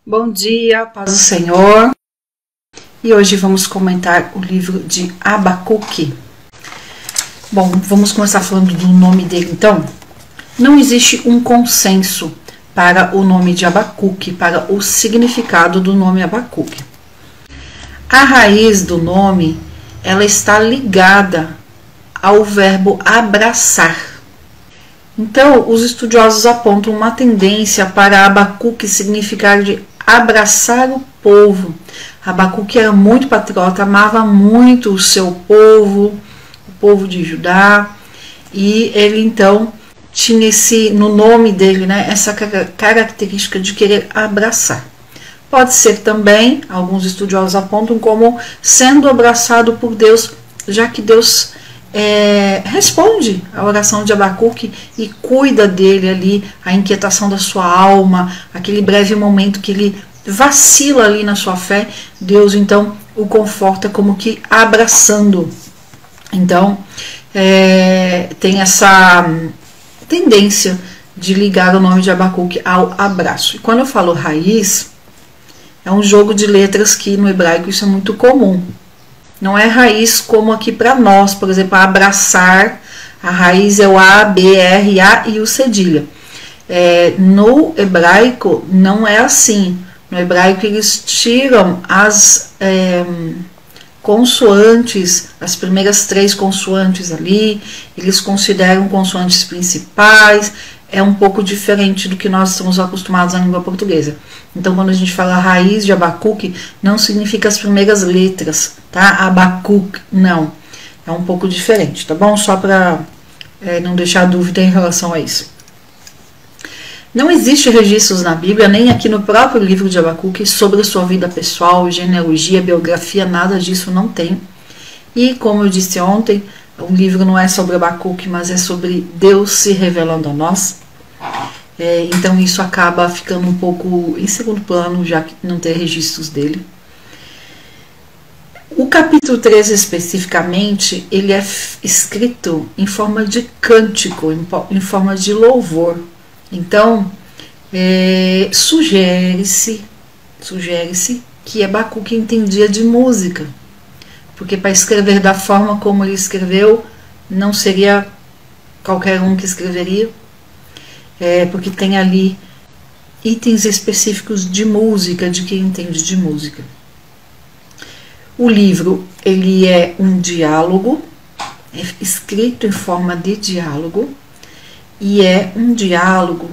Bom dia, paz do Senhor. E hoje vamos comentar o livro de Abacuque. Bom, vamos começar falando do nome dele então. Não existe um consenso para o nome de Abacuque, para o significado do nome Abacuque. A raiz do nome, ela está ligada ao verbo abraçar. Então, os estudiosos apontam uma tendência para Abacuque significar de abraçar o povo. Abacuque era muito patriota, amava muito o seu povo, o povo de Judá, e ele então tinha no nome dele, essa característica de querer abraçar. Pode ser também, alguns estudiosos apontam, como sendo abraçado por Deus, já que Deus responde a oração de Abacuque e cuida dele ali, a inquietação da sua alma, aquele breve momento que ele vacila ali na sua fé, Deus então o conforta como que abraçando. Então tem essa tendência de ligar o nome de Abacuque ao abraço. E quando eu falo raiz, é um jogo de letras que no hebraico isso é muito comum. Não é raiz como aqui para nós, por exemplo, abraçar, a raiz é o A, B, R, A e o cedilha. No hebraico não é assim. No hebraico eles tiram as consoantes, as primeiras 3 consoantes ali, eles consideram consoantes principais, é um pouco diferente do que nós estamos acostumados na língua portuguesa. Então, quando a gente fala raiz de Abacuque, não significa as primeiras letras, tá? Abacuque, não. É um pouco diferente, tá bom? Só para não deixar dúvida em relação a isso. Não existe registros na Bíblia, nem aqui no próprio livro de Abacuque, sobre a sua vida pessoal, genealogia, biografia, nada disso não tem. E, como eu disse ontem, o livro não é sobre Abacuque, mas é sobre Deus se revelando a nós. Então isso acaba ficando um pouco em segundo plano, já que não tem registros dele. O capítulo 13 especificamente, ele é escrito em forma de cântico, em forma de louvor. Então, sugere-se que Abacuque entendia de música, porque para escrever da forma como ele escreveu, não seria qualquer um que escreveria, porque tem ali itens específicos de música, de quem entende de música. O livro, ele é um diálogo, é escrito em forma de diálogo, e é um diálogo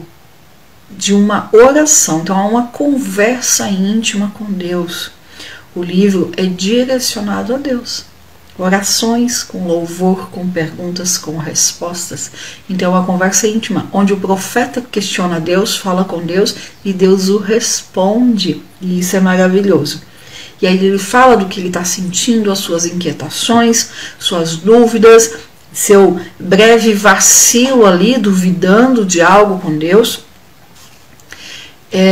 de uma oração, então é uma conversa íntima com Deus. O livro é direcionado a Deus. Orações com louvor, com perguntas, com respostas. Então é uma conversa íntima, onde o profeta questiona Deus, fala com Deus e Deus o responde. E isso é maravilhoso. E aí ele fala do que ele está sentindo, as suas inquietações, suas dúvidas, seu breve vacilo ali, duvidando de algo com Deus.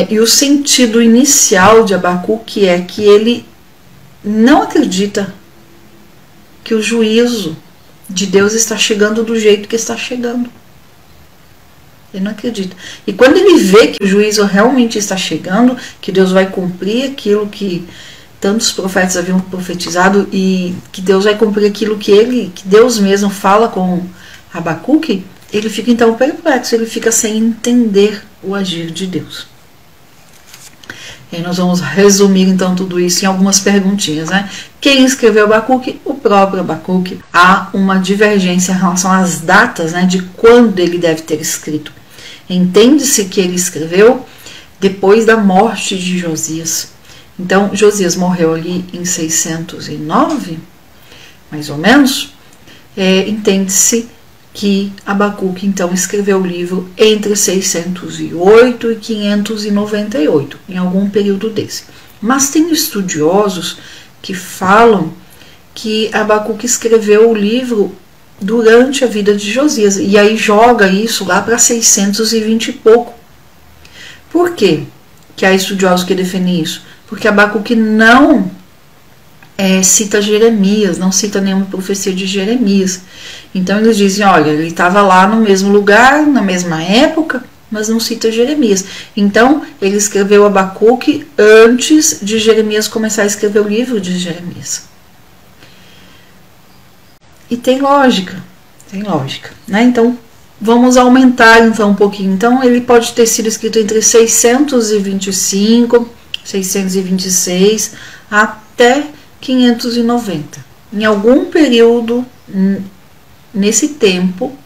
E o sentido inicial de Abacuque é que ele não acredita que o juízo de Deus está chegando do jeito que está chegando. Ele não acredita. E quando ele vê que o juízo realmente está chegando, que Deus vai cumprir aquilo que tantos profetas haviam profetizado e que Deus vai cumprir aquilo que Deus mesmo fala com Abacuque, ele fica então perplexo, ele fica sem entender o agir de Deus. E aí nós vamos resumir então tudo isso em algumas perguntinhas, Quem escreveu Abacuque? O próprio Abacuque. Há uma divergência em relação às datas, de quando ele deve ter escrito. Entende-se que ele escreveu depois da morte de Josias. Então, Josias morreu ali em 609, mais ou menos. Entende-se que Abacuque então escreveu o livro entre 608 e 598, em algum período desse. Mas tem estudiosos que falam que Abacuque escreveu o livro durante a vida de Josias, e aí joga isso lá para 620 e pouco. Por quê que há estudiosos que defendem isso? Porque Abacuque não cita Jeremias, não cita nenhuma profecia de Jeremias. Então eles dizem, olha, ele estava lá no mesmo lugar, na mesma época, mas não cita Jeremias. Então, ele escreveu Abacuque antes de Jeremias começar a escrever o livro de Jeremias. E tem lógica, né? Então, vamos aumentar então um pouquinho. Então, ele pode ter sido escrito entre 625, 626 até 590. Em algum período nesse tempo,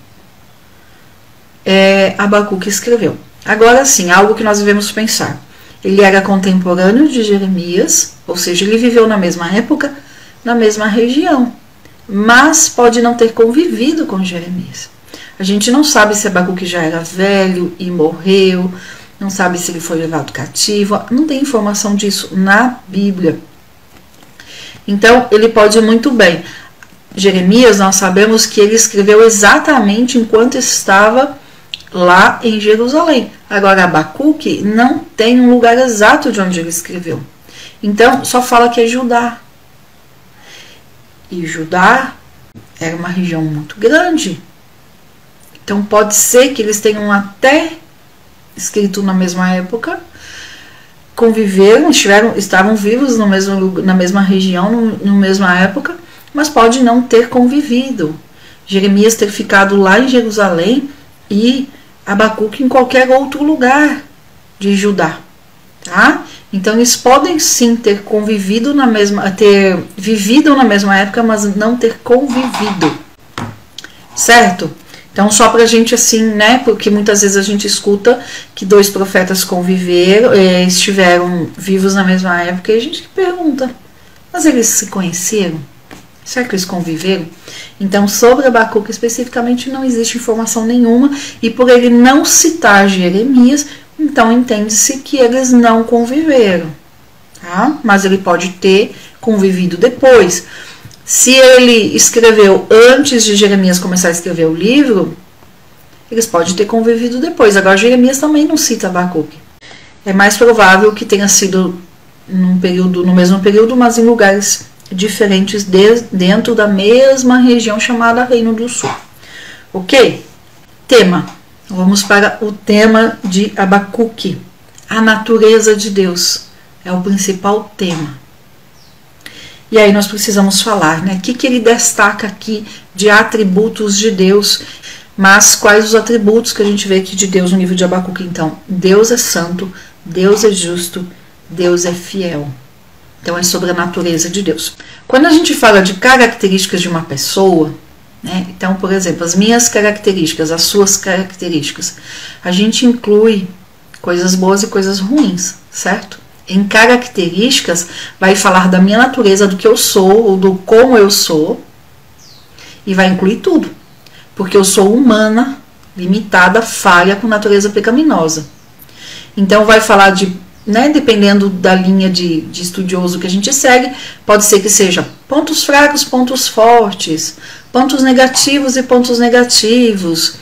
Abacuque escreveu. Agora sim, algo que nós devemos pensar. Ele era contemporâneo de Jeremias, ou seja, ele viveu na mesma época, na mesma região, mas pode não ter convivido com Jeremias. A gente não sabe se Abacuque já era velho e morreu, não sabe se ele foi levado cativo, não tem informação disso na Bíblia. Então, ele pode muito bem. Jeremias, nós sabemos que ele escreveu exatamente enquanto estava lá em Jerusalém. Agora, Abacuque não tem um lugar exato de onde ele escreveu. Então, só fala que é Judá. E Judá era uma região muito grande. Então, pode ser que eles tenham até escrito na mesma época, conviveram, estavam vivos na mesma região, na mesma época, mas pode não ter convivido. Jeremias ter ficado lá em Jerusalém e Abacuque em qualquer outro lugar de Judá, tá? Então eles podem sim ter convivido ter vivido na mesma época, mas não ter convivido, certo? Então só pra gente assim, né, porque muitas vezes a gente escuta que dois profetas conviveram, estiveram vivos na mesma época, e a gente pergunta, mas eles se conheceram? Será que eles conviveram? Então, sobre Abacuque especificamente não existe informação nenhuma, e por ele não citar Jeremias, então entende-se que eles não conviveram, tá? Mas ele pode ter convivido depois. Se ele escreveu antes de Jeremias começar a escrever o livro, eles podem ter convivido depois. Agora, Jeremias também não cita Abacuque. É mais provável que tenha sido no mesmo período, mas em lugares diferentes dentro da mesma região chamada Reino do Sul. Ok? Tema. Vamos para o tema de Abacuque. A natureza de Deus é o principal tema. E aí nós precisamos falar, né? O que ele destaca aqui de atributos de Deus? Mas quais os atributos que a gente vê aqui de Deus no livro de Abacuque? Então, Deus é santo, Deus é justo, Deus é fiel. Então é sobre a natureza de Deus. Quando a gente fala de características de uma pessoa, né? Então, por exemplo, as minhas características, as suas características, a gente inclui coisas boas e coisas ruins, certo? Em características, vai falar da minha natureza, do que eu sou, ou do como eu sou, e vai incluir tudo. Porque eu sou humana, limitada, falha, com natureza pecaminosa. Então, vai falar de, né, dependendo da linha de estudioso que a gente segue, pode ser que seja pontos fracos, pontos fortes, pontos negativos e pontos negativos,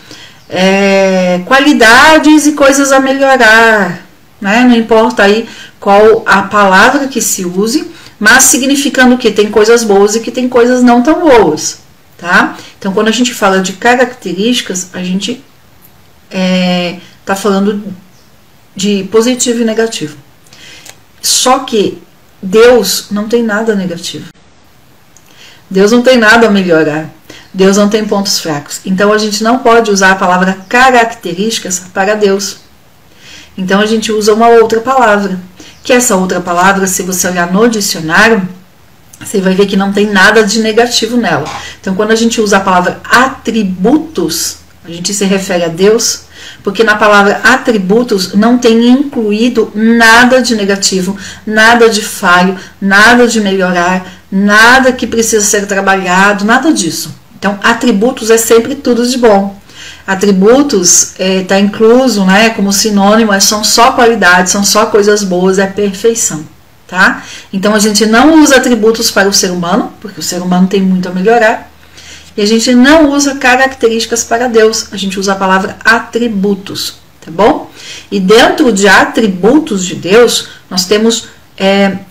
qualidades e coisas a melhorar, né? Não importa aí qual a palavra que se use, mas significando que tem coisas boas e que tem coisas não tão boas, tá? Então, quando a gente fala de características, a gente tá falando de positivo e negativo. Só que Deus não tem nada negativo. Deus não tem nada a melhorar. Deus não tem pontos fracos. Então, a gente não pode usar a palavra características para Deus. Então, a gente usa uma outra palavra. Que essa outra palavra, se você olhar no dicionário, você vai ver que não tem nada de negativo nela. Então, quando a gente usa a palavra atributos, a gente se refere a Deus, porque na palavra atributos não tem incluído nada de negativo, nada de falho, nada de melhorar, nada que precisa ser trabalhado, nada disso. Então, atributos é sempre tudo de bom. Atributos está incluso, né, como sinônimo, são só qualidades, são só coisas boas, é perfeição, tá? Então a gente não usa atributos para o ser humano, porque o ser humano tem muito a melhorar, e a gente não usa características para Deus, a gente usa a palavra atributos, tá bom? E dentro de atributos de Deus, nós temos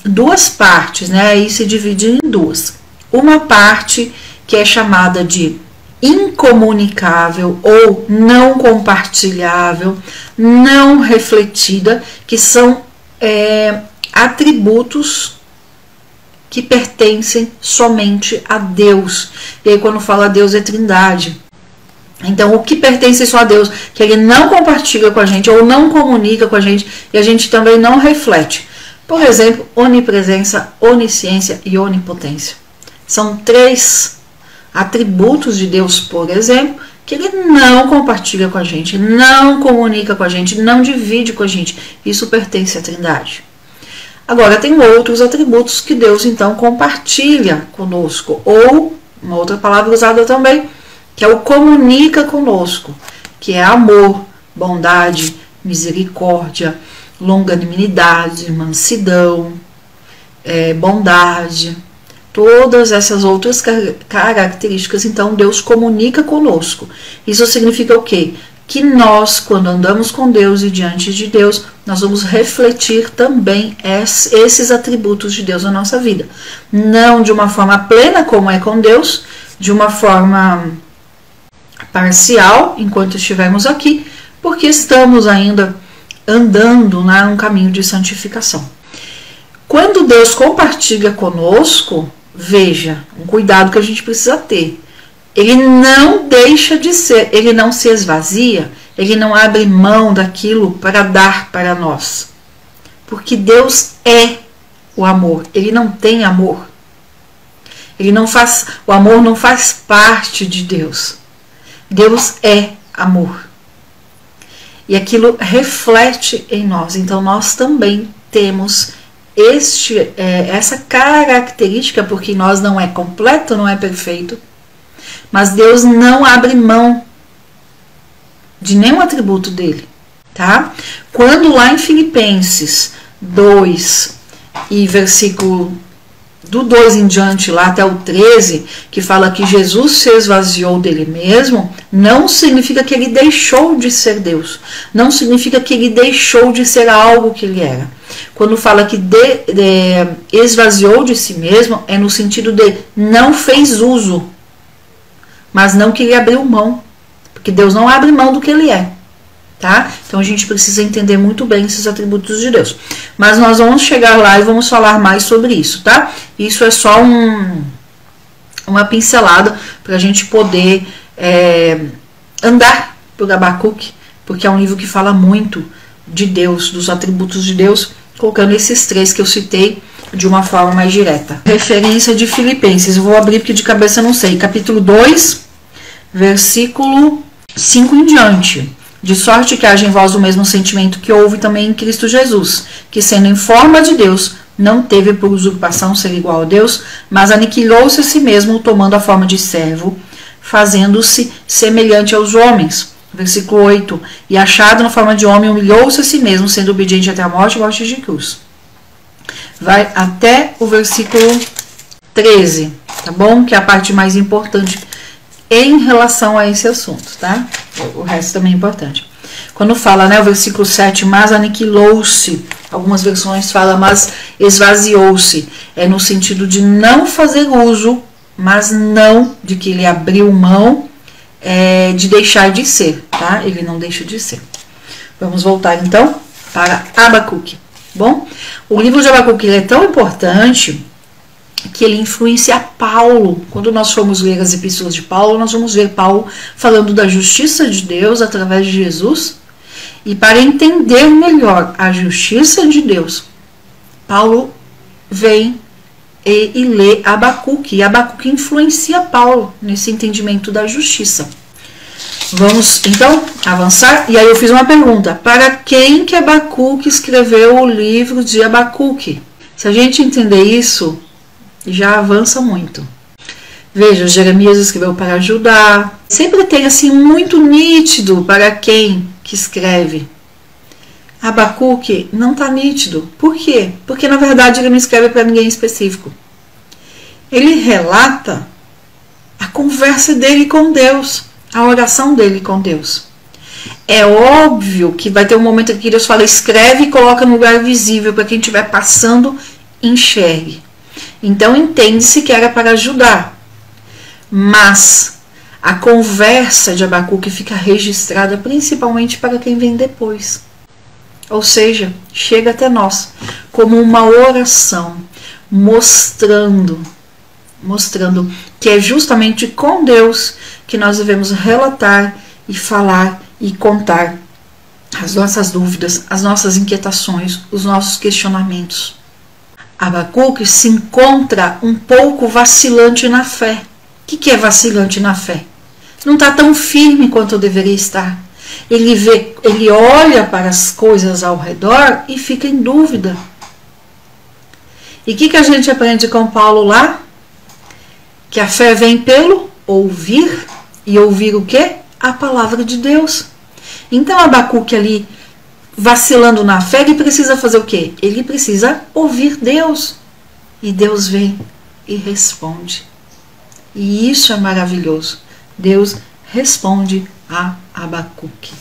duas partes, né, aí se divide em duas. Uma parte que é chamada de incomunicável ou não compartilhável, não refletida, que são atributos que pertencem somente a Deus. E aí quando fala Deus é Trindade. Então o que pertence só a Deus, que ele não compartilha com a gente ou não comunica com a gente e a gente também não reflete. Por exemplo, onipresença, onisciência e onipotência. São 3 atributos de Deus, por exemplo, que ele não compartilha com a gente, não comunica com a gente, não divide com a gente. Isso pertence à Trindade. Agora, tem outros atributos que Deus, então, compartilha conosco. Ou, uma outra palavra usada também, que é o comunica conosco, que é amor, bondade, misericórdia, longanimidade, mansidão, bondade. Todas essas outras características, então, Deus comunica conosco. Isso significa o quê? Que nós, quando andamos com Deus e diante de Deus, nós vamos refletir também esses atributos de Deus na nossa vida. Não de uma forma plena, como é com Deus, de uma forma parcial, enquanto estivermos aqui, porque estamos ainda andando num caminho de santificação. Quando Deus compartilha conosco, veja, um cuidado que a gente precisa ter. Ele não deixa de ser, ele não se esvazia, ele não abre mão daquilo para dar para nós. Porque Deus é o amor, ele não tem amor. O amor não faz parte de Deus. Deus é amor. E aquilo reflete em nós. Então nós também temos essa característica, porque nós não é completo, não é perfeito, mas Deus não abre mão de nenhum atributo dele, tá? Quando lá em Filipenses 2 e versículo do 2 em diante, lá até o 13, que fala que Jesus se esvaziou dele mesmo, não significa que ele deixou de ser Deus, não significa que ele deixou de ser algo que ele era. Quando fala que esvaziou de si mesmo, é no sentido de não fez uso, mas não que ele abriu mão, porque Deus não abre mão do que ele é, tá? Então a gente precisa entender muito bem esses atributos de Deus. Mas nós vamos chegar lá e vamos falar mais sobre isso, tá? Isso é só uma pincelada para a gente poder andar por Abacuque, porque é um livro que fala muito de Deus, dos atributos de Deus, colocando esses 3 que eu citei de uma forma mais direta. Referência de Filipenses, eu vou abrir porque de cabeça eu não sei, capítulo 2, versículo 5 em diante. De sorte que haja em vós o mesmo sentimento que houve também em Cristo Jesus, que sendo em forma de Deus, não teve por usurpação ser igual a Deus, mas aniquilou-se a si mesmo, tomando a forma de servo, fazendo-se semelhante aos homens. Versículo 8. E achado na forma de homem, humilhou-se a si mesmo, sendo obediente até a morte de cruz. Vai até o versículo 13, tá bom? Que é a parte mais importante em relação a esse assunto, tá? O resto também é importante. Quando fala, né, o versículo 7, mas aniquilou-se, algumas versões falam, mas esvaziou-se, é no sentido de não fazer uso, mas não de que ele abriu mão de deixar de ser, tá? Ele não deixa de ser. Vamos voltar então para Abacuque. Bom, o livro de Abacuque é tão importante que ele influencia Paulo. Quando nós formos ler as epístolas de Paulo, nós vamos ver Paulo falando da justiça de Deus através de Jesus. E para entender melhor a justiça de Deus, Paulo vem e lê Abacuque. E Abacuque influencia Paulo nesse entendimento da justiça. Vamos então avançar. E aí eu fiz uma pergunta: para quem que Abacuque escreveu o livro de Abacuque? Se a gente entender isso, já avança muito. Veja, Jeremias escreveu para Judá. Sempre tem assim muito nítido para quem que escreve. Abacuque não está nítido. Por quê? Porque na verdade ele não escreve para ninguém específico. Ele relata a conversa dele com Deus, a oração dele com Deus. É óbvio que vai ter um momento em que Deus fala, escreve e coloca no lugar visível para quem estiver passando, enxergue. Então entende-se que era para ajudar. Mas A conversa de Abacuque fica registrada principalmente para quem vem depois. Ou seja, chega até nós como uma oração, mostrando que é justamente com Deus que nós devemos relatar e falar e contar as nossas dúvidas, as nossas inquietações, os nossos questionamentos. Abacuque se encontra um pouco vacilante na fé. O que é vacilante na fé? Não está tão firme quanto deveria estar. Ele olha para as coisas ao redor e fica em dúvida. E o que a gente aprende com Paulo lá? Que a fé vem pelo ouvir, e ouvir o quê? A palavra de Deus. Então Abacuque ali, vacilando na fé, ele precisa fazer o quê? Ele precisa ouvir Deus. E Deus vem e responde. E isso é maravilhoso. Deus responde a Abacuque.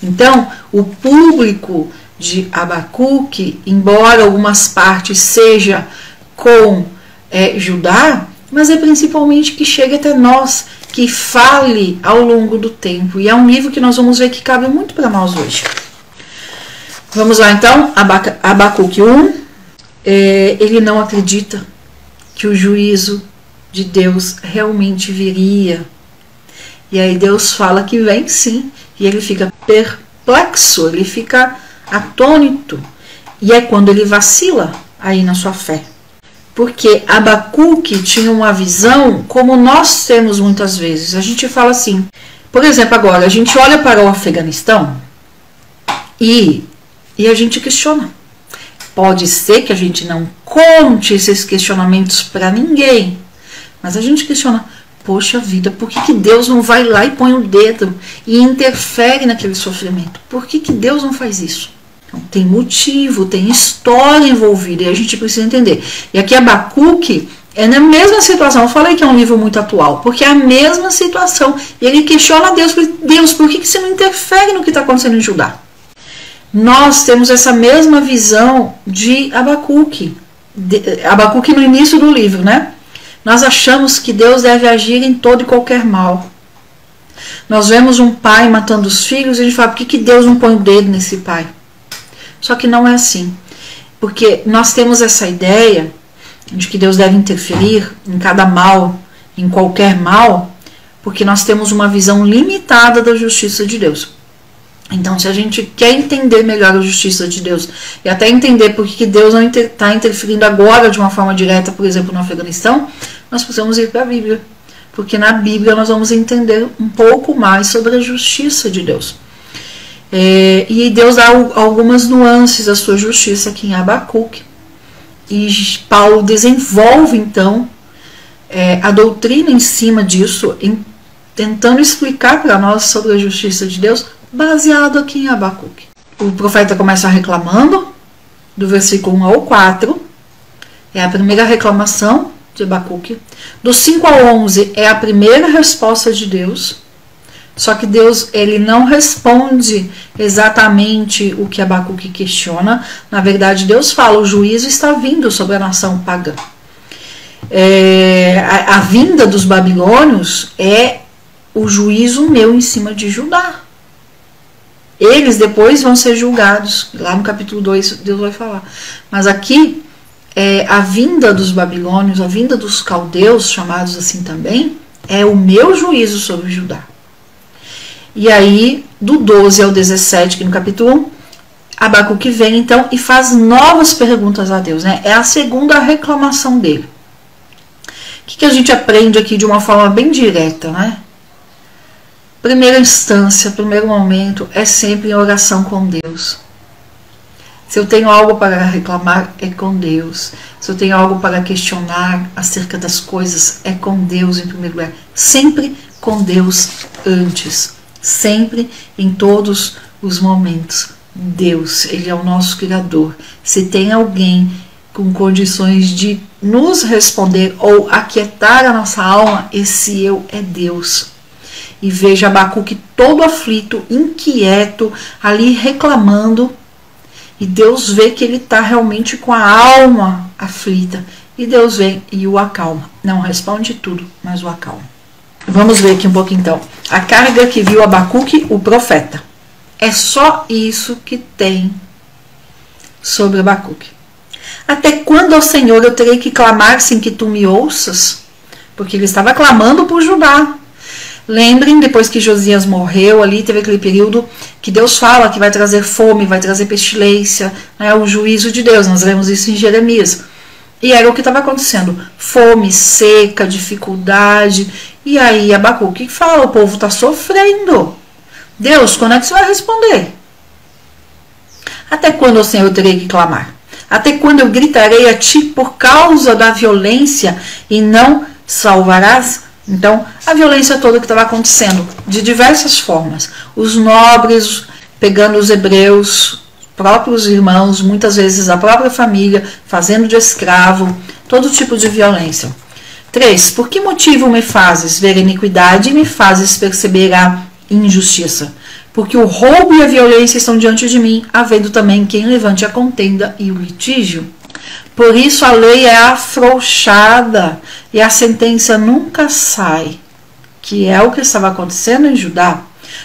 Então, o público de Abacuque, embora algumas partes seja com Judá, mas é principalmente que chegue até nós, que fale ao longo do tempo. E é um livro que nós vamos ver que cabe muito para nós hoje. Vamos lá então, Abacuque 1, ele não acredita que o juízo de Deus realmente viria. E aí Deus fala que vem sim, e ele fica perplexo, ele fica atônito. E é quando ele vacila aí na sua fé. Porque Abacuque tinha uma visão como nós temos muitas vezes. A gente fala assim, por exemplo, agora a gente olha para o Afeganistão e a gente questiona. Pode ser que a gente não conte esses questionamentos para ninguém, mas a gente questiona, poxa vida, por que Deus não vai lá e põe o dedo e interfere naquele sofrimento? Por que Deus não faz isso? Então, tem motivo, tem história envolvida e a gente precisa entender. E aqui Abacuque é na mesma situação. Eu falei que é um livro muito atual, porque é a mesma situação. E ele questiona Deus, por que você não interfere no que está acontecendo em Judá? Nós temos essa mesma visão de Abacuque. Abacuque no início do livro, né? Nós achamos que Deus deve agir em todo e qualquer mal. Nós vemos um pai matando os filhos e a gente fala, por que Deus não põe o dedo nesse pai? Só que não é assim. Porque nós temos essa ideia de que Deus deve interferir em cada mal, em qualquer mal, porque nós temos uma visão limitada da justiça de Deus. Então, se a gente quer entender melhor a justiça de Deus e até entender por que Deus não está interferindo agora de uma forma direta, por exemplo, no Afeganistão, nós precisamos ir para a Bíblia. Porque na Bíblia nós vamos entender um pouco mais sobre a justiça de Deus. E Deus dá algumas nuances da sua justiça aqui em Abacuque. E Paulo desenvolve, então, a doutrina em cima disso, tentando explicar para nós sobre a justiça de Deus, baseado aqui em Abacuque. O profeta começa reclamando, do versículo 1 ao 4, é a primeira reclamação de Abacuque. Do 5 ao 11 é a primeira resposta de Deus. Só que Deus, ele não responde exatamente o que Abacuque questiona. Na verdade, Deus fala, o juízo está vindo sobre a nação pagã. A vinda dos babilônios é o juízo meu em cima de Judá. Eles depois vão ser julgados. Lá no capítulo 2 Deus vai falar. Mas aqui, a vinda dos babilônios, a vinda dos caldeus, chamados assim também, é o meu juízo sobre Judá. E aí, do 12 ao 17, que no capítulo 1, Abacuque vem então e faz novas perguntas a Deus, né? É a segunda reclamação dele. O que a gente aprende aqui de uma forma bem direta, né? Primeira instância, primeiro momento, é sempre em oração com Deus. Se eu tenho algo para reclamar, é com Deus. Se eu tenho algo para questionar acerca das coisas, é com Deus em primeiro lugar. Sempre com Deus antes. Sempre, em todos os momentos. Deus, Ele é o nosso Criador. Se tem alguém com condições de nos responder ou aquietar a nossa alma, esse eu é Deus. E veja Abacuque todo aflito, inquieto, ali reclamando. E Deus vê que ele está realmente com a alma aflita. E Deus vem e o acalma. Não responde tudo, mas o acalma. Vamos ver aqui um pouquinho então. A carga que viu Abacuque, o profeta. É só isso que tem sobre Abacuque. Até quando, ó Senhor, eu terei que clamar sem que tu me ouças? Porque ele estava clamando por Judá. Lembrem, depois que Josias morreu, ali teve aquele período que Deus fala que vai trazer fome, vai trazer pestilência, né, o juízo de Deus. Nós lemos isso em Jeremias. E era o que estava acontecendo. Fome, seca, dificuldade. E aí Abacuque fala, o povo está sofrendo. Deus, quando é que você vai responder? Até quando, ó Senhor, eu terei que clamar? Até quando eu gritarei a ti por causa da violência e não salvarás? Então, a violência toda que estava acontecendo, de diversas formas. Os nobres pegando os hebreus, próprios irmãos, muitas vezes a própria família, fazendo de escravo, todo tipo de violência. 3. Por que motivo me fazes ver iniquidade e me fazes perceber a injustiça? Porque o roubo e a violência estão diante de mim, havendo também quem levante a contenda e o litígio. Por isso a lei é afrouxada e a sentença nunca sai, que é o que estava acontecendo em Judá.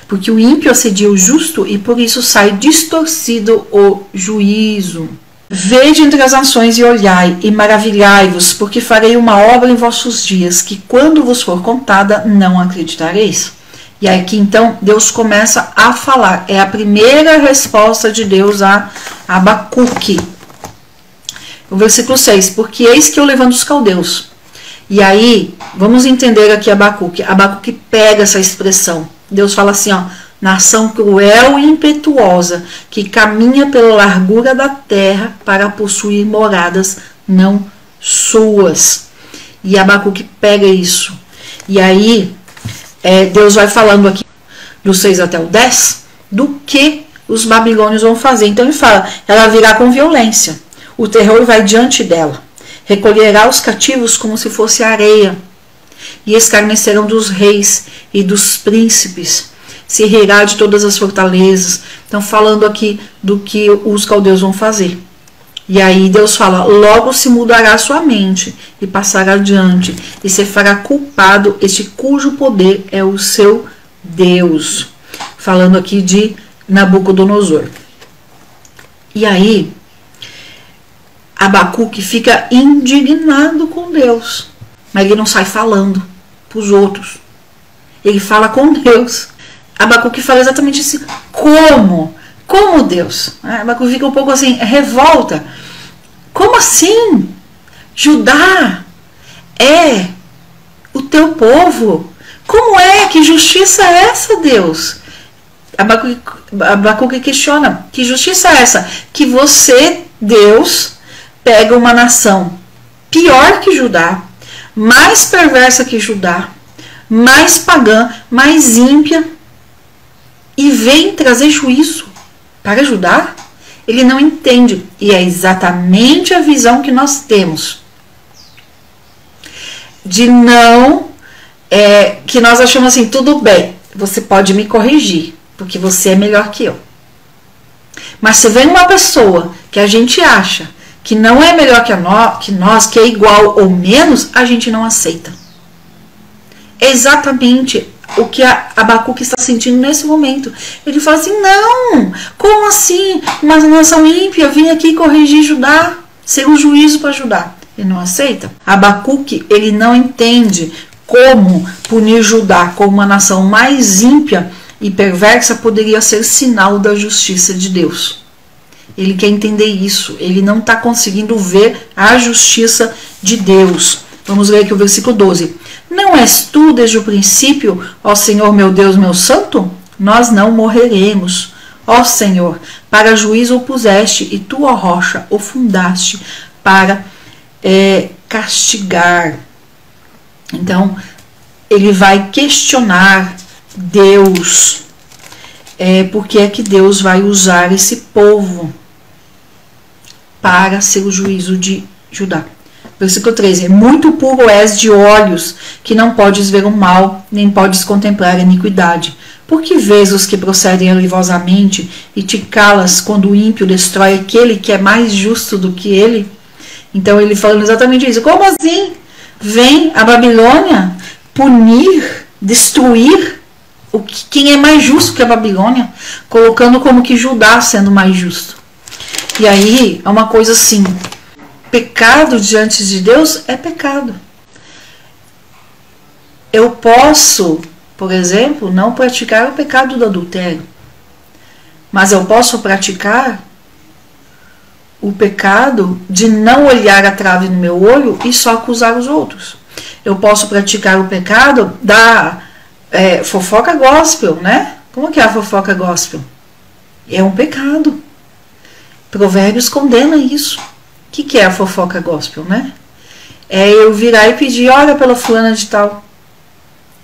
Porque o ímpio assedia o justo e por isso sai distorcido o juízo. Vede entre as nações e olhai e maravilhai-vos, porque farei uma obra em vossos dias, que quando vos for contada não acreditareis. E aqui então Deus começa a falar. É a primeira resposta de Deus a Abacuque. O versículo 6. Porque eis que eu levanto os caldeus. E aí, vamos entender aqui Abacuque. Abacuque pega essa expressão. Deus fala assim, ó. Nação cruel e impetuosa, que caminha pela largura da terra para possuir moradas não suas. E Abacuque pega isso. E aí, Deus vai falando aqui, do 6 até o 10, do que os babilônios vão fazer. Então ele fala, ela virá com violência, o terror vai diante dela, recolherá os cativos como se fosse areia, e escarnecerão dos reis e dos príncipes, se rirá de todas as fortalezas. Então falando aqui do que os caldeus vão fazer. E aí Deus fala, logo se mudará a sua mente e passará adiante, e se fará culpado este cujo poder é o seu Deus. Falando aqui de Nabucodonosor. E aí, Abacuque fica indignado com Deus, mas ele não sai falando para os outros. Ele fala com Deus. Abacuque fala exatamente assim, como Deus? Abacuque fica um pouco assim, revolta. Como assim? Judá é o teu povo. Como é? Que justiça é essa, Deus? Abacuque questiona, que justiça é essa? Que você, Deus, pega uma nação pior que Judá, mais perversa que Judá, mais pagã, mais ímpia, e vem trazer juízo para Judá? Ele não entende. E é exatamente a visão que nós temos. De não... que nós achamos assim, tudo bem, você pode me corrigir, porque você é melhor que eu. Mas se vem uma pessoa que a gente acha que não é melhor que nós, que é igual ou menos, a gente não aceita. É exatamente o que Abacuque está sentindo nesse momento. Ele fala assim, não, como assim? Uma nação ímpia vem aqui corrigir Judá, ser um juízo para Judá. Ele não aceita. Abacuque, ele não entende como punir Judá como uma nação mais ímpia e perversa poderia ser sinal da justiça de Deus. Ele quer entender isso. Ele não está conseguindo ver a justiça de Deus. Vamos ler aqui o versículo 12. Não és tu desde o princípio, ó Senhor meu Deus, meu santo? Nós não morreremos. Ó Senhor, para juízo o puseste, e tu, ó rocha, o fundaste para castigar. Então, ele vai questionar Deus. Por que é que Deus vai usar esse povo para ser o juízo de Judá? Versículo 13. Muito puro és de olhos, que não podes ver o mal, nem podes contemplar a iniquidade. Por que vês os que procedem alivosamente e te calas quando o ímpio destrói aquele que é mais justo do que ele? Então ele falando exatamente isso. Como assim? Vem a Babilônia punir destruir quem é mais justo que a Babilônia, colocando como que Judá sendo mais justo. E aí é uma coisa assim, pecado diante de Deus é pecado. Eu posso, por exemplo, não praticar o pecado do adultério, mas eu posso praticar o pecado de não olhar a trave no meu olho e só acusar os outros. Eu posso praticar o pecado da fofoca gospel, né? Como que é a fofoca gospel? É um pecado. Provérbios condena isso. O que é a fofoca gospel, né? É eu virar e pedir, ora pela fulana de tal,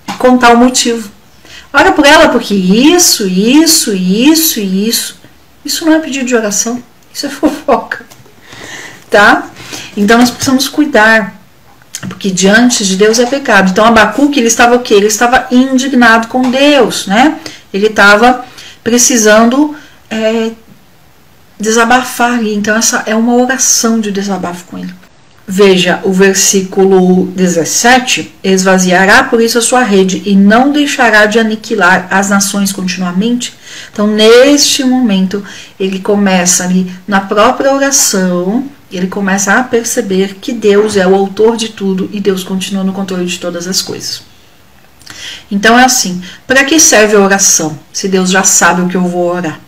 e contar o motivo. Ora por ela porque isso. Isso não é pedido de oração, isso é fofoca, tá? Então nós precisamos cuidar, porque diante de Deus é pecado. Então Abacuque, ele estava o quê? Ele estava indignado com Deus, né? Ele estava precisando desabafar ali. Então essa é uma oração de desabafo com ele. Veja o versículo 17: esvaziará por isso a sua rede e não deixará de aniquilar as nações continuamente. Então neste momento ele começa ali na própria oração, ele começa a perceber que Deus é o autor de tudo e Deus continua no controle de todas as coisas. Então é assim, para que serve a oração se Deus já sabe o que eu vou orar?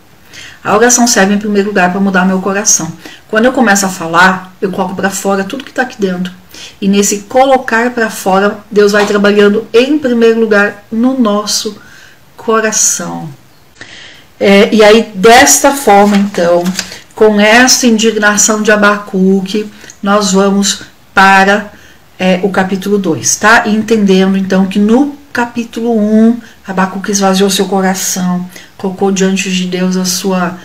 A oração serve em primeiro lugar para mudar meu coração. Quando eu começo a falar, eu coloco para fora tudo que está aqui dentro. E nesse colocar para fora, Deus vai trabalhando em primeiro lugar no nosso coração. E aí, desta forma, então, com esta indignação de Abacuque, nós vamos para o capítulo 2, tá? Entendendo, então, que no capítulo 1, Abacuque esvaziou seu coração, colocou diante de Deus a sua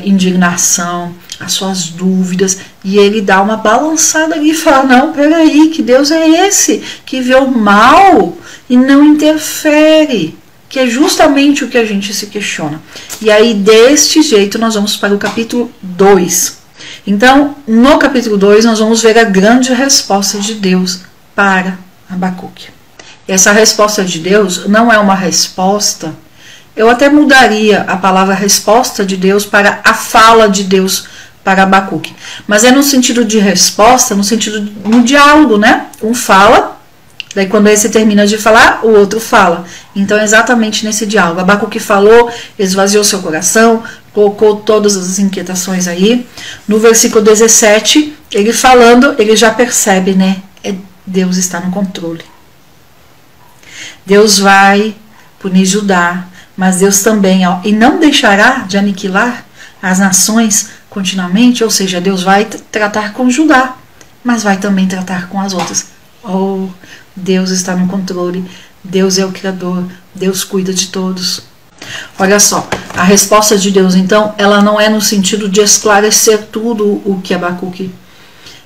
indignação, as suas dúvidas, e ele dá uma balançada ali e fala, não, peraí, que Deus é esse que vê o mal e não interfere, que é justamente o que a gente se questiona. E aí, deste jeito, nós vamos para o capítulo 2. Então, no capítulo 2, nós vamos ver a grande resposta de Deus para Abacuque. Essa resposta de Deus não é uma resposta, eu até mudaria a palavra resposta de Deus para a fala de Deus para Abacuque. Mas é no sentido de resposta, no diálogo, né? Um fala, daí quando esse termina de falar, o outro fala. Então é exatamente nesse diálogo. Abacuque falou, esvaziou seu coração, colocou todas as inquietações aí. No versículo 17, ele falando, ele já percebe, né? Deus está no controle. Deus vai punir Judá, mas Deus também, e não deixará de aniquilar as nações continuamente, ou seja, Deus vai tratar com Judá, mas vai também tratar com as outras. Oh, Deus está no controle, Deus é o Criador, Deus cuida de todos. Olha só, a resposta de Deus, então, ela não é no sentido de esclarecer tudo o que Abacuque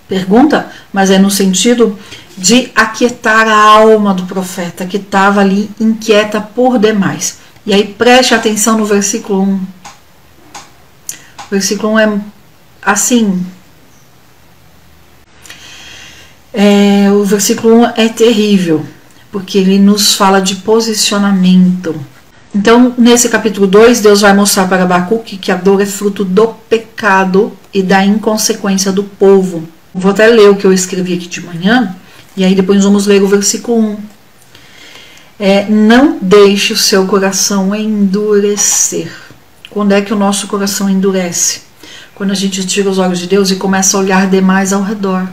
pergunta, mas é no sentido de aquietar a alma do profeta, que estava ali inquieta por demais. E aí preste atenção no versículo 1. O versículo 1 é assim. O versículo 1 é terrível, porque ele nos fala de posicionamento. Então, nesse capítulo 2, Deus vai mostrar para Abacuque que a dor é fruto do pecado e da inconsequência do povo. Vou até ler o que eu escrevi aqui de manhã, e aí depois vamos ler o versículo 1. Não deixe o seu coração endurecer. Quando é que o nosso coração endurece? Quando a gente tira os olhos de Deus e começa a olhar demais ao redor.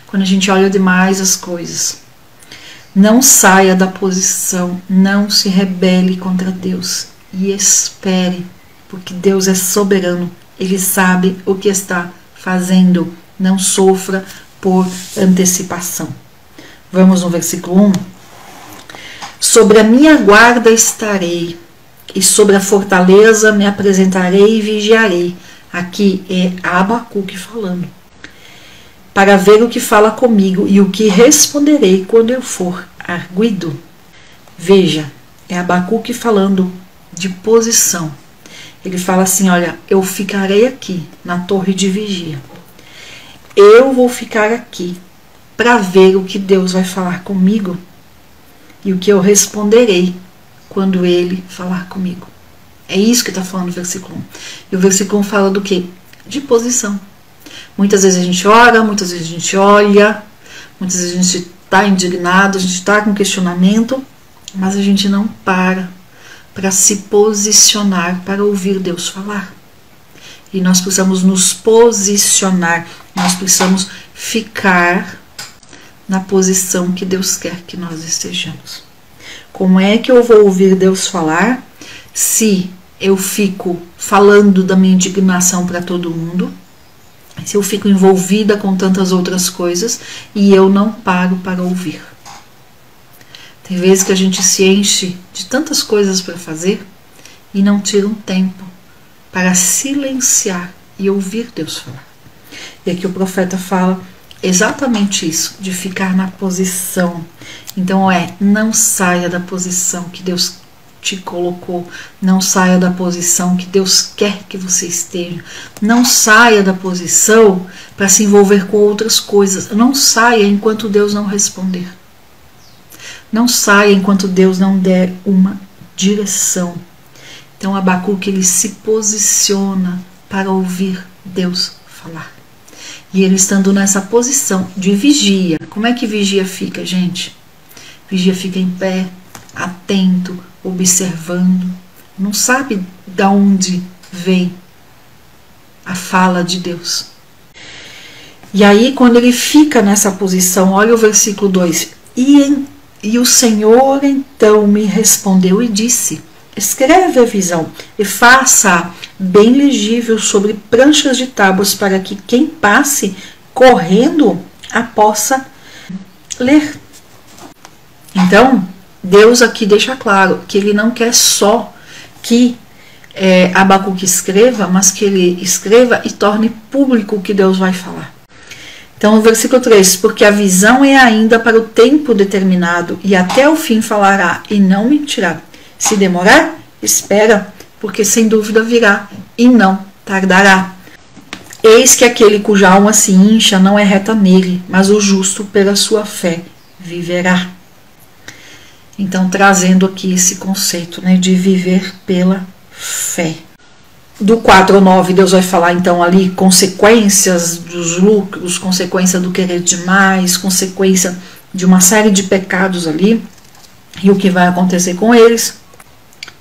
Quando a gente olha demais as coisas. Não saia da posição, não se rebele contra Deus e espere, porque Deus é soberano, Ele sabe o que está fazendo. Não sofra por antecipação. Vamos no versículo 1. Sobre a minha guarda estarei, e sobre a fortaleza me apresentarei e vigiarei. Aqui é Abacuque falando. Para ver o que fala comigo e o que responderei quando eu for arguido. Veja, é Abacuque falando de posição. Ele fala assim, olha, eu ficarei aqui na torre de vigia. Eu vou ficar aqui para ver o que Deus vai falar comigo e o que eu responderei quando ele falar comigo. É isso que está falando o versículo 1. E o versículo 1 fala do quê? De posição. Muitas vezes a gente ora, muitas vezes a gente olha, muitas vezes a gente está indignado, a gente está com questionamento, mas a gente não para se posicionar, para ouvir Deus falar. E nós precisamos nos posicionar, nós precisamos ficar na posição que Deus quer que nós estejamos. Como é que eu vou ouvir Deus falar se eu fico falando da minha indignação para todo mundo, se eu fico envolvida com tantas outras coisas e eu não paro para ouvir? Tem vezes que a gente se enche de tantas coisas para fazer e não tira um tempo para silenciar e ouvir Deus falar. E aqui o profeta fala exatamente isso, de ficar na posição. Então não saia da posição que Deus te colocou, não saia da posição que Deus quer que você esteja, não saia da posição para se envolver com outras coisas, não saia enquanto Deus não responder, não saia enquanto Deus não der uma direção. Então Abacuque, ele se posiciona para ouvir Deus falar. E ele estando nessa posição de vigia. Como é que vigia fica, gente? Vigia fica em pé, atento, observando. Não sabe de onde vem a fala de Deus. E aí, quando ele fica nessa posição, olha o versículo 2. E o Senhor então me respondeu e disse: escreve a visão e faça bem legível sobre pranchas de tábuas, para que quem passe correndo a possa ler. Então, Deus aqui deixa claro que ele não quer só que Abacuque escreva, mas que ele escreva e torne público o que Deus vai falar. Então, no versículo 3, porque a visão é ainda para o tempo determinado, e até o fim falará, e não mentirá. Se demorar, espera, porque sem dúvida virá, e não tardará. Eis que aquele cuja alma se incha não é reta nele, mas o justo pela sua fé viverá. Então, trazendo aqui esse conceito, né, de viver pela fé. Do 4 ao 9, Deus vai falar então ali consequências dos lucros, consequência do querer demais, consequência de uma série de pecados ali, e o que vai acontecer com eles.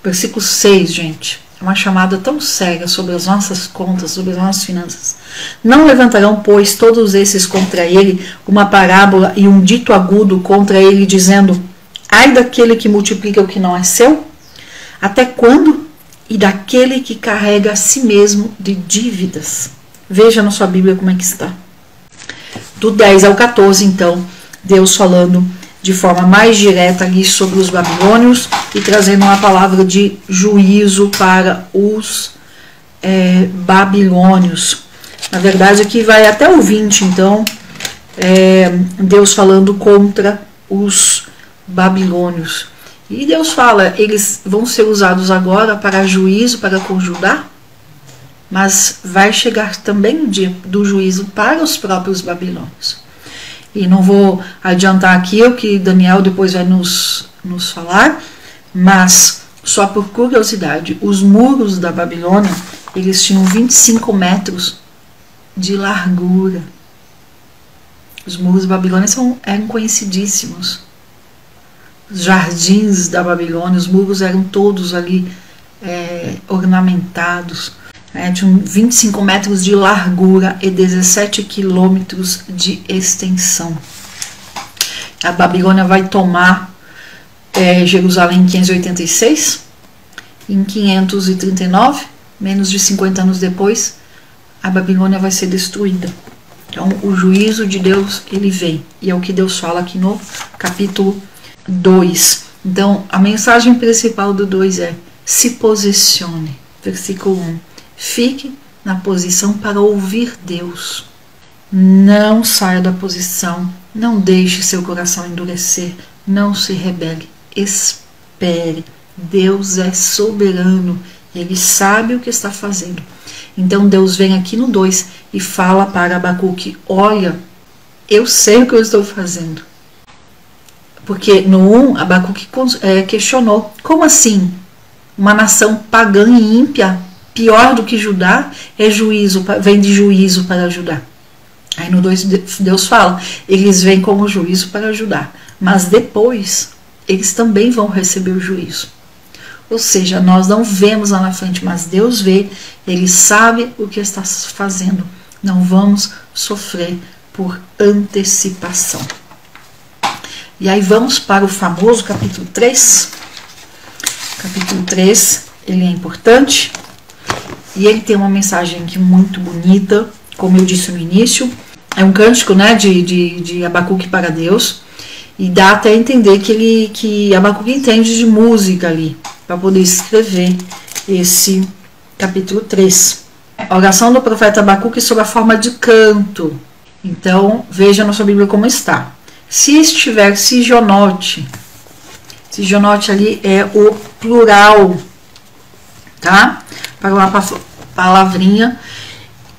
Versículo 6, gente, é uma chamada tão séria sobre as nossas contas, sobre as nossas finanças. Não levantarão, pois, todos esses contra ele uma parábola e um dito agudo contra ele, dizendo: ai daquele que multiplica o que não é seu? Até quando? E daquele que carrega a si mesmo de dívidas. Veja na sua Bíblia como é que está. Do 10 ao 14, então, Deus falando de forma mais direta ali sobre os babilônios e trazendo uma palavra de juízo para os babilônios. Na verdade, aqui vai até o 20, então, Deus falando contra os babilônios. E Deus fala, eles vão ser usados agora para juízo, para conjugar, mas vai chegar também o dia do juízo para os próprios babilônios. E não vou adiantar aqui o que Daniel depois vai nos falar, mas só por curiosidade, os muros da Babilônia, eles tinham 25 metros de largura. Os muros da Babilônia eram conhecidíssimos. Os jardins da Babilônia, os muros eram todos ali ornamentados. Tinham 25 metros de largura e 17 quilômetros de extensão. A Babilônia vai tomar Jerusalém em 586. Em 539, menos de 50 anos depois, a Babilônia vai ser destruída. Então, o juízo de Deus, ele vem. E é o que Deus fala aqui no capítulo 2. Então, a mensagem principal do 2 é: se posicione. Versículo 1. Fique na posição para ouvir Deus. Não saia da posição. Não deixe seu coração endurecer. Não se rebele. Espere. Deus é soberano. Ele sabe o que está fazendo. Então, Deus vem aqui no 2 e fala para Abacuque: olha, eu sei o que eu estou fazendo. Porque no 1, Abacuque questionou: como assim? Uma nação pagã e ímpia, pior do que Judá, vem de juízo para Judá. Aí no 2 Deus fala: eles vêm como juízo para Judá, mas depois eles também vão receber o juízo. Ou seja, nós não vemos lá na frente, mas Deus vê, Ele sabe o que está fazendo. Não vamos sofrer por antecipação. E aí vamos para o famoso capítulo 3. Capítulo 3, ele é importante e ele tem uma mensagem aqui muito bonita, como eu disse no início. É um cântico, né, de Abacuque para Deus, e dá até a entender que Abacuque entende de música ali, para poder escrever esse capítulo 3. A oração do profeta Abacuque sob a forma de canto. Então, veja na sua Bíblia como está. Se estiver sigionote ali é o plural, tá? Para uma palavrinha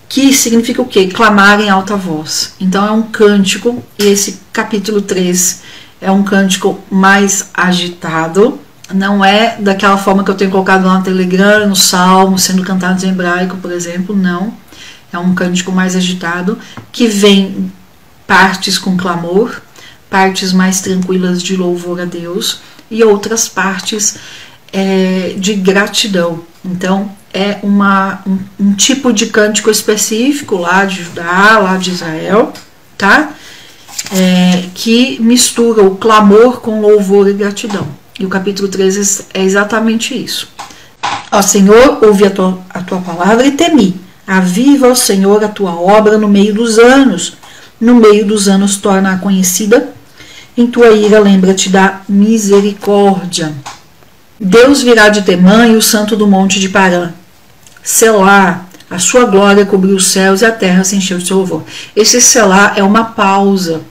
que significa o quê? Clamar em alta voz. Então é um cântico, e esse capítulo 3 é um cântico mais agitado, não é daquela forma que eu tenho colocado lá no Telegram, no Salmo, sendo cantados em hebraico, por exemplo, não. É um cântico mais agitado, que vem partes com clamor, partes mais tranquilas de louvor a Deus, e outras partes de gratidão. Então é um tipo de cântico específico lá de Judá, lá de Israel, tá? Que mistura o clamor com louvor e gratidão. E o capítulo 13 é exatamente isso. Ó Senhor, ouvi a tua palavra e temi. Aviva, ó Senhor, a tua obra no meio dos anos. No meio dos anos torna-a conhecida. Em tua ira lembra-te da misericórdia. Deus virá de Temã e o santo do monte de Parã. Selá, a sua glória cobriu os céus e a terra se encheu de seu louvor. Esse selá é uma pausa,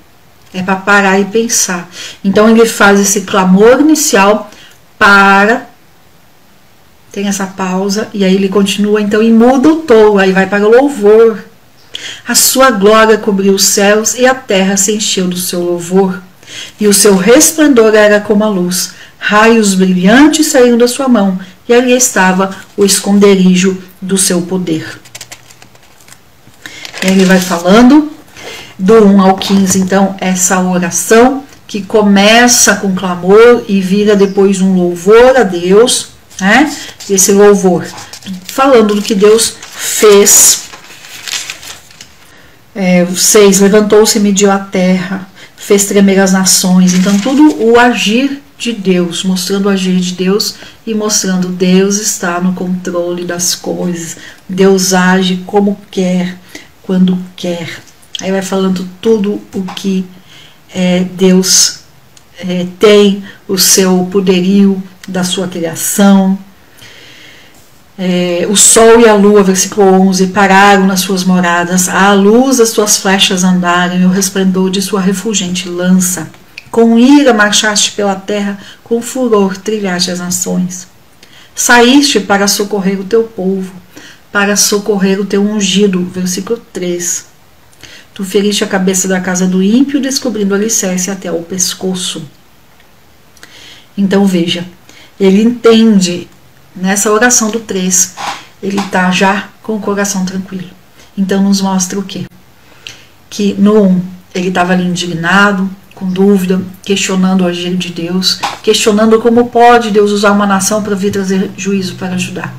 é para parar e pensar. Então ele faz esse clamor inicial, tem essa pausa, e aí ele continua então e muda o tom, aí vai para o louvor. A sua glória cobriu os céus e a terra se encheu do seu louvor. E o seu resplendor era como a luz. Raios brilhantes saíram da sua mão, e ali estava o esconderijo do seu poder. Ele vai falando do 1 ao 15, então, essa oração que começa com clamor e vira depois um louvor a Deus, né? Esse louvor, falando do que Deus fez. 6, levantou-se e mediu a terra, fez tremer as nações. Então tudo o agir de Deus, mostrando o agir de Deus e mostrando Deus está no controle das coisas. Deus age como quer, quando quer. Aí vai falando tudo o que Deus tem, o seu poderio da sua criação. O sol e a lua, versículo 11, pararam nas suas moradas, à luz das suas flechas andaram, e o resplendor de sua refulgente lança. Com ira marchaste pela terra, com furor trilhaste as nações. Saíste para socorrer o teu povo, para socorrer o teu ungido, versículo 3. Tu feriste a cabeça da casa do ímpio, descobrindo o alicerce até o pescoço. Então veja, ele entende. Nessa oração do 3, ele está já com o coração tranquilo. Então nos mostra o quê? Que no 1, ele estava ali indignado, com dúvida, questionando o agir de Deus, questionando como pode Deus usar uma nação para vir trazer juízo para ajudar.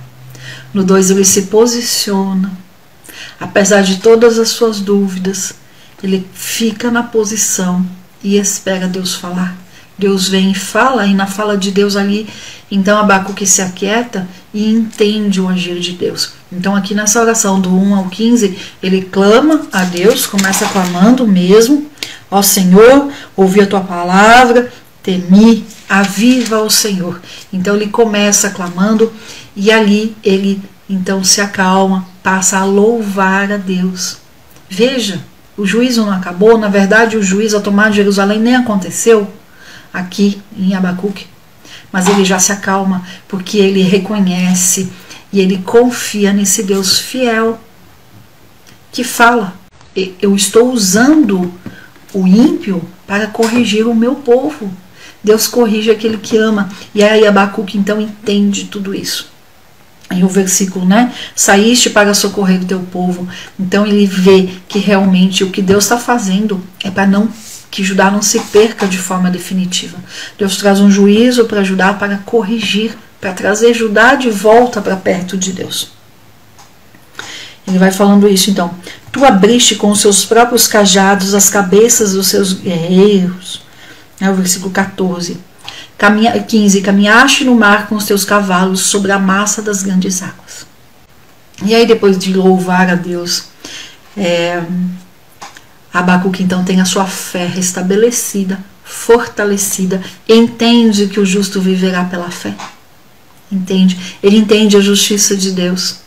No 2, ele se posiciona, apesar de todas as suas dúvidas, ele fica na posição e espera Deus falar. Deus vem e fala, e na fala de Deus ali, então Abacuque se aquieta e entende o agir de Deus. Então aqui nessa oração do 1 ao 15, ele clama a Deus, começa clamando mesmo: ó Senhor, ouvi a tua palavra, temi, aviva o Senhor. Então ele começa clamando e ali ele então se acalma, passa a louvar a Deus. Veja, o juízo não acabou, na verdade o juízo a tomar de Jerusalém nem aconteceu aqui em Abacuque, mas ele já se acalma, porque ele reconhece e ele confia nesse Deus fiel, que fala: eu estou usando o ímpio para corrigir o meu povo, Deus corrige aquele que ama. E aí Abacuque então entende tudo isso. E o versículo, né? Saíste para socorrer o teu povo. Então ele vê que realmente o que Deus está fazendo é para que Judá não se perca de forma definitiva. Deus traz um juízo para Judá, para corrigir, para trazer Judá de volta para perto de Deus. Ele vai falando isso então. Tu abriste com os seus próprios cajados as cabeças dos seus guerreiros. O versículo 14. 15. Caminhaste no mar com os teus cavalos sobre a massa das grandes águas. E aí depois de louvar a Deus, Abacuque então tem a sua fé restabelecida, fortalecida, entende que o justo viverá pela fé. Entende? Ele entende a justiça de Deus.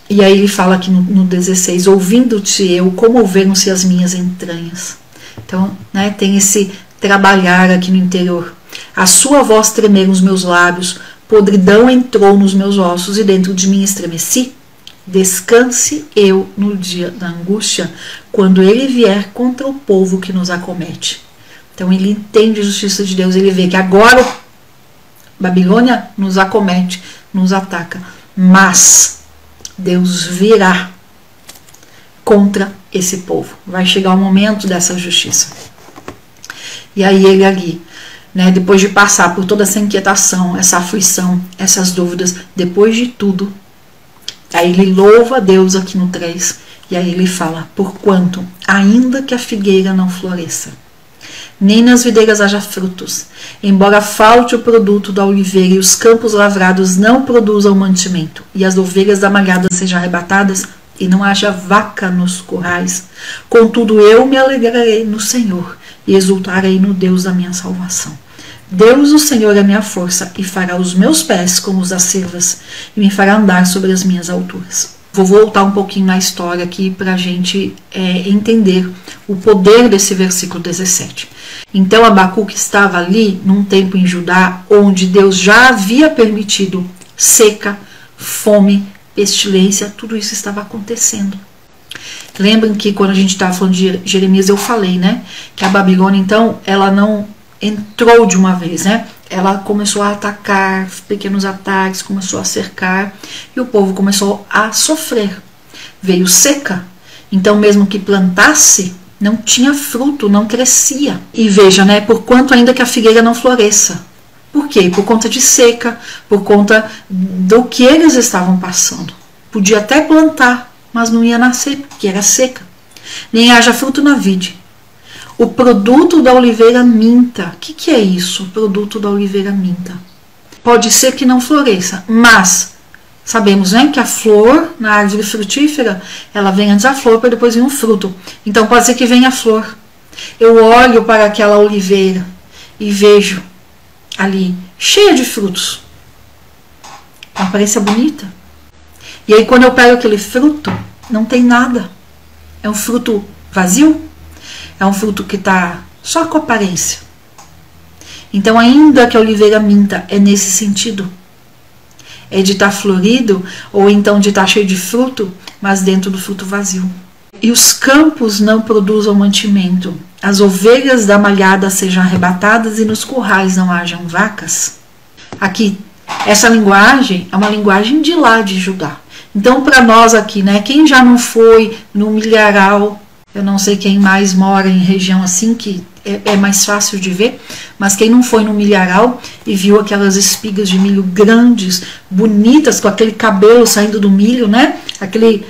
E aí ele fala aqui no 16, ouvindo-te eu, comoveram-se as minhas entranhas. Então, né, tem esse trabalhar aqui no interior. A sua voz tremeram os meus lábios, podridão entrou nos meus ossos e dentro de mim estremeci. Descanse eu no dia da angústia, quando ele vier contra o povo que nos acomete. Então ele entende a justiça de Deus, ele vê que agora Babilônia nos acomete, nos ataca, mas Deus virá contra esse povo. Vai chegar o momento dessa justiça. E aí ele ali, né, depois de passar por toda essa inquietação, essa aflição, essas dúvidas, depois de tudo, aí ele louva a Deus aqui no 3, e aí ele fala, porquanto, ainda que a figueira não floresça, nem nas videiras haja frutos, embora falte o produto da oliveira e os campos lavrados não produzam mantimento, e as ovelhas da malhada sejam arrebatadas, e não haja vaca nos currais, contudo eu me alegrarei no Senhor, e exultarei no Deus da minha salvação. Deus, o Senhor, é minha força, e fará os meus pés como os das cervas, e me fará andar sobre as minhas alturas. Vou voltar um pouquinho na história aqui para a gente entender o poder desse versículo 17. Então Abacuque estava ali num tempo em Judá onde Deus já havia permitido seca, fome, pestilência, tudo isso estava acontecendo. Lembram que quando a gente estava falando de Jeremias eu falei, né, que a Babilônia então ela não entrou de uma vez, né? Ela começou a atacar, pequenos ataques, começou a cercar e o povo começou a sofrer. Veio seca, então mesmo que plantasse, não tinha fruto, não crescia. E veja, né, por quanto ainda que a figueira não floresça. Por quê? Por conta de seca, por conta do que eles estavam passando. Podia até plantar, mas não ia nascer, porque era seca. Nem haja fruto na vide. O produto da oliveira minta. O que é isso? O produto da oliveira minta. Pode ser que não floresça, mas sabemos, né, que a flor na árvore frutífera, ela vem antes da flor para depois vir um fruto. Então pode ser que venha a flor. Eu olho para aquela oliveira e vejo ali cheia de frutos. A aparência bonita. E aí quando eu pego aquele fruto, não tem nada. É um fruto vazio. É um fruto que está só com aparência. Então, ainda que a oliveira minta, é nesse sentido. É de estar florido, ou então de estar cheio de fruto, mas dentro do fruto vazio. E os campos não produzam mantimento. As ovelhas da malhada sejam arrebatadas e nos currais não hajam vacas. Aqui, essa linguagem é uma linguagem de lá de Judá. Então, para nós aqui, né, quem já não foi no milharal, eu não sei quem mais mora em região assim, que é mais fácil de ver, mas quem não foi no milharal e viu aquelas espigas de milho grandes, bonitas, com aquele cabelo saindo do milho, né? Aquele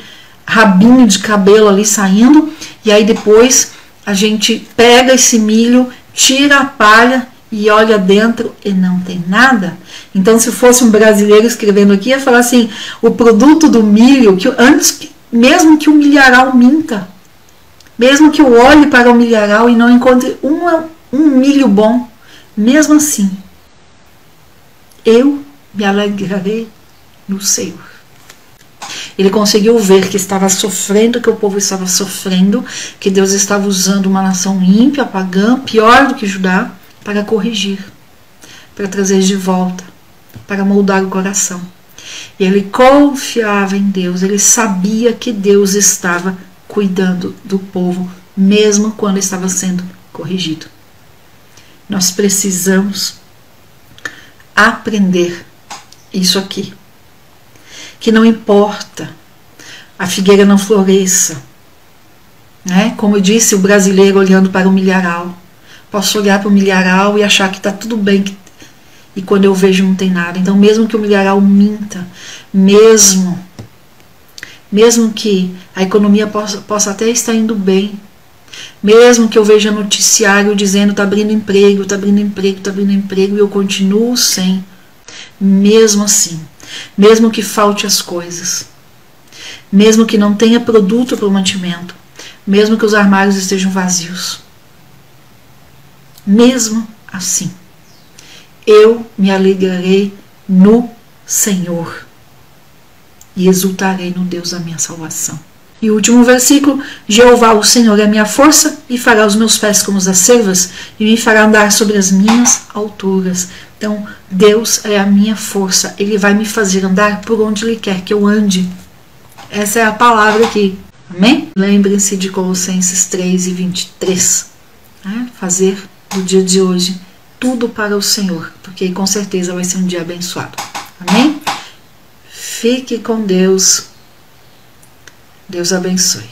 rabinho de cabelo ali saindo, e aí depois a gente pega esse milho, tira a palha e olha dentro e não tem nada. Então, se fosse um brasileiro escrevendo aqui, ia falar assim, o produto do milho, que antes, mesmo que o milharal minta, mesmo que eu olhe para o milharal e não encontre um milho bom, mesmo assim, eu me alegrarei no Senhor. Ele conseguiu ver que estava sofrendo, que o povo estava sofrendo, que Deus estava usando uma nação ímpia, pagã, pior do que Judá, para corrigir, para trazer de volta, para moldar o coração. E ele confiava em Deus, ele sabia que Deus estava cuidando do povo, mesmo quando estava sendo corrigido. Nós precisamos aprender isso aqui. Que não importa a figueira não floresça, né? Como eu disse, o brasileiro olhando para o milharal. Posso olhar para o milharal e achar que está tudo bem, e quando eu vejo não tem nada. Então, mesmo que o milharal minta, mesmo que a economia possa até estar indo bem, mesmo que eu veja noticiário dizendo está abrindo emprego, está abrindo emprego, está abrindo emprego, e eu continuo sem, mesmo assim, mesmo que falte as coisas, mesmo que não tenha produto para o mantimento, mesmo que os armários estejam vazios, mesmo assim, eu me alegrarei no Senhor e exultarei no Deus da minha salvação. E o último versículo: Jeová, o Senhor, é a minha força, e fará os meus pés como os das cervas, e me fará andar sobre as minhas alturas. Então, Deus é a minha força, Ele vai me fazer andar por onde Ele quer que eu ande. Essa é a palavra aqui. Amém? Lembrem-se de Colossenses 3:23. Né? Fazer do dia de hoje tudo para o Senhor, porque com certeza vai ser um dia abençoado. Amém? Fique com Deus. Deus abençoe.